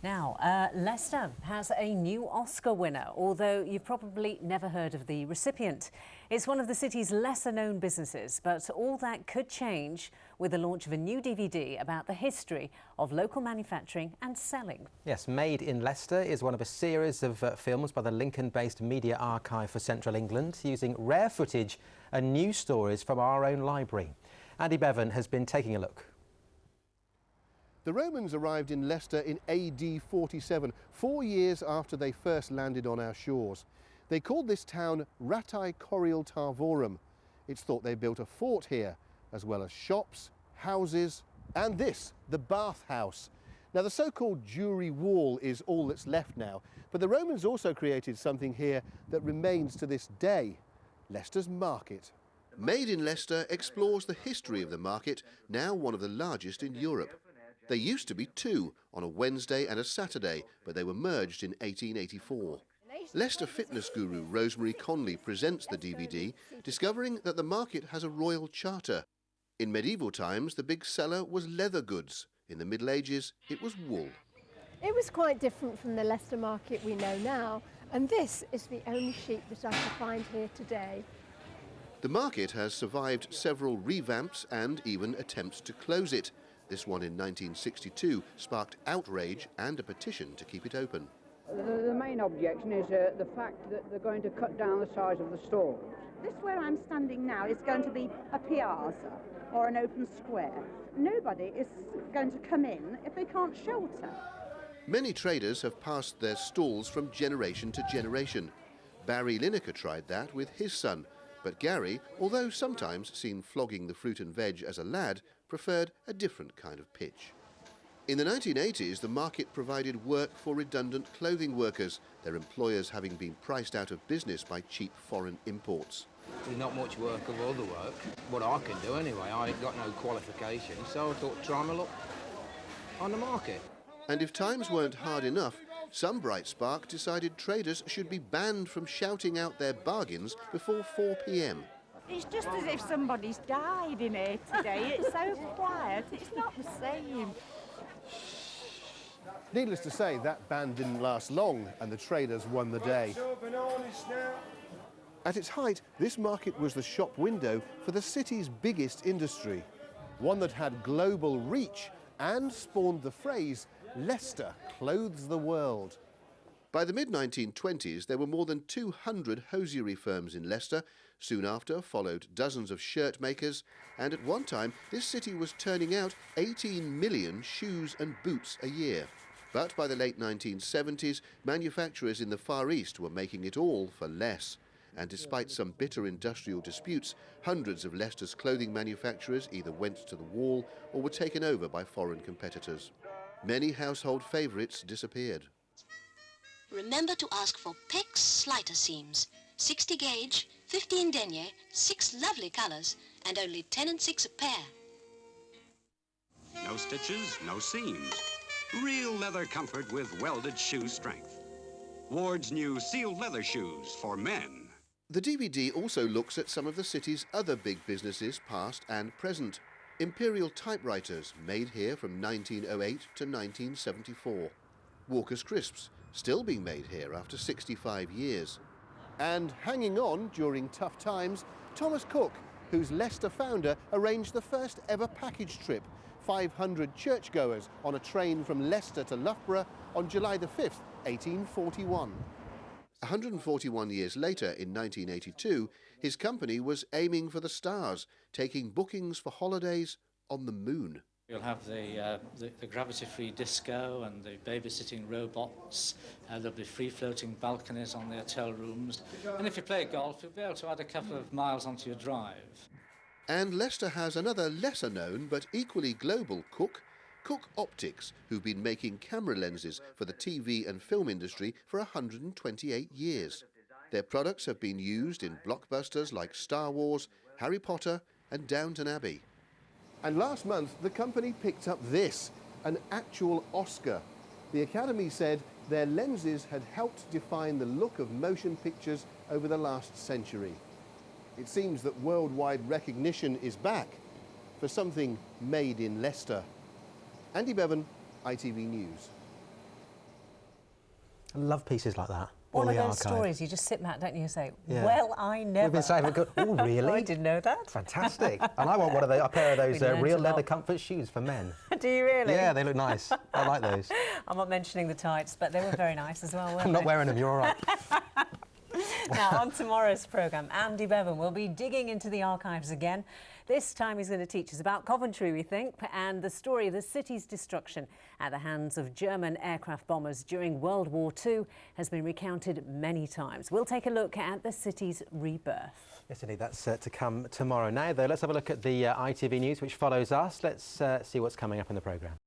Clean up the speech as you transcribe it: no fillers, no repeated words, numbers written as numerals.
Now, Leicester has a new Oscar winner, although you've probably never heard of the recipient. It's one of the city's lesser-known businesses, but all that could change with the launch of a new DVD about the history of local manufacturing and selling. Yes, Made in Leicester is one of a series of films by the Lincoln-based Media Archive for Central England, using rare footage and news stories from our own library. Andy Bevan has been taking a look. The Romans arrived in Leicester in AD 47, 4 years after they first landed on our shores. They called this town Ratae Corial Tarvorum. It's thought they built a fort here, as well as shops, houses, and this, the Bath House. Now, the so-called Jury Wall is all that's left now, but the Romans also created something here that remains to this day, Leicester's market. Made in Leicester explores the history of the market, now one of the largest in Europe. There used to be two, on a Wednesday and a Saturday, but they were merged in 1884. Leicester fitness guru Rosemary Conley presents the DVD, discovering that the market has a royal charter. In medieval times, the big seller was leather goods. In the Middle Ages, it was wool. It was quite different from the Leicester market we know now, and this is the only sheep that I can find here today. The market has survived several revamps and even attempts to close it. This one in 1962 sparked outrage and a petition to keep it open. The main objection is the fact that they're going to cut down the size of the stalls. This where I'm standing now is going to be a piazza or an open square. Nobody is going to come in if they can't shelter. Many traders have passed their stalls from generation to generation. Barry Lineker tried that with his son, but Gary, although sometimes seen flogging the fruit and veg as a lad, preferred a different kind of pitch. In the 1980s, the market provided work for redundant clothing workers, their employers having been priced out of business by cheap foreign imports. There's not much work of other work, what I can do anyway. I ain't got no qualifications, so I thought try my luck on the market. And if times weren't hard enough, some bright spark decided traders should be banned from shouting out their bargains before 4 p.m. It's just as if somebody's died in here today. It's so quiet, it's not the same. Needless to say, that ban didn't last long and the traders won the day. At its height, this market was the shop window for the city's biggest industry, one that had global reach and spawned the phrase, Leicester clothes the world. By the mid-1920s, there were more than 200 hosiery firms in Leicester. Soon after followed dozens of shirt makers, and at one time this city was turning out 18 million shoes and boots a year. But by the late 1970s, manufacturers in the Far East were making it all for less. And despite some bitter industrial disputes, hundreds of Leicester's clothing manufacturers either went to the wall or were taken over by foreign competitors. Many household favourites disappeared. Remember to ask for Peck's Slighter Seams. 60 gauge, 15 denier, 6 lovely colours, and only 10 and 6 a pair. No stitches, no seams. Real leather comfort with welded shoe strength. Ward's new sealed leather shoes for men. The DVD also looks at some of the city's other big businesses, past and present. Imperial typewriters, made here from 1908 to 1974. Walker's Crisps, still being made here after 65 years. And hanging on during tough times, Thomas Cook, whose Leicester founder arranged the first ever package trip, 500 churchgoers on a train from Leicester to Loughborough on July the 5th, 1841. 141 years later, in 1982, his company was aiming for the stars, taking bookings for holidays on the moon. You'll have the gravity-free disco and the babysitting robots. There'll be free-floating balconies on the hotel rooms. And if you play golf, you'll be able to add a couple of miles onto your drive. And Leicester has another lesser-known but equally global Cook, Cook Optics, who've been making camera lenses for the TV and film industry for 128 years. Their products have been used in blockbusters like Star Wars, Harry Potter and Downton Abbey. And last month, the company picked up this, an actual Oscar. The Academy said their lenses had helped define the look of motion pictures over the last century. It seems that worldwide recognition is back for something made in Leicester. Andy Bevan, ITV News. I love pieces like that. One All of the those archive. stories you just sit back, don't you, and say, Yeah. well, I never. We've been saying, oh, really? I didn't know that. Fantastic. And I want a pair of those We learned real a leather lot. comfort shoes for men. Do you really? Yeah, they look nice. I like those. I'm not mentioning the tights, but they were very nice as well, weren't I'm not they? wearing them, you're all right. Now, on tomorrow's programme, Andy Bevan will be digging into the archives again. This time he's going to teach us about Coventry, we think, and the story of the city's destruction at the hands of German aircraft bombers during World War II has been recounted many times. We'll take a look at the city's rebirth. Yes, indeed, that's to come tomorrow. Now, though, let's have a look at the ITV News, which follows us. Let's see what's coming up in the programme.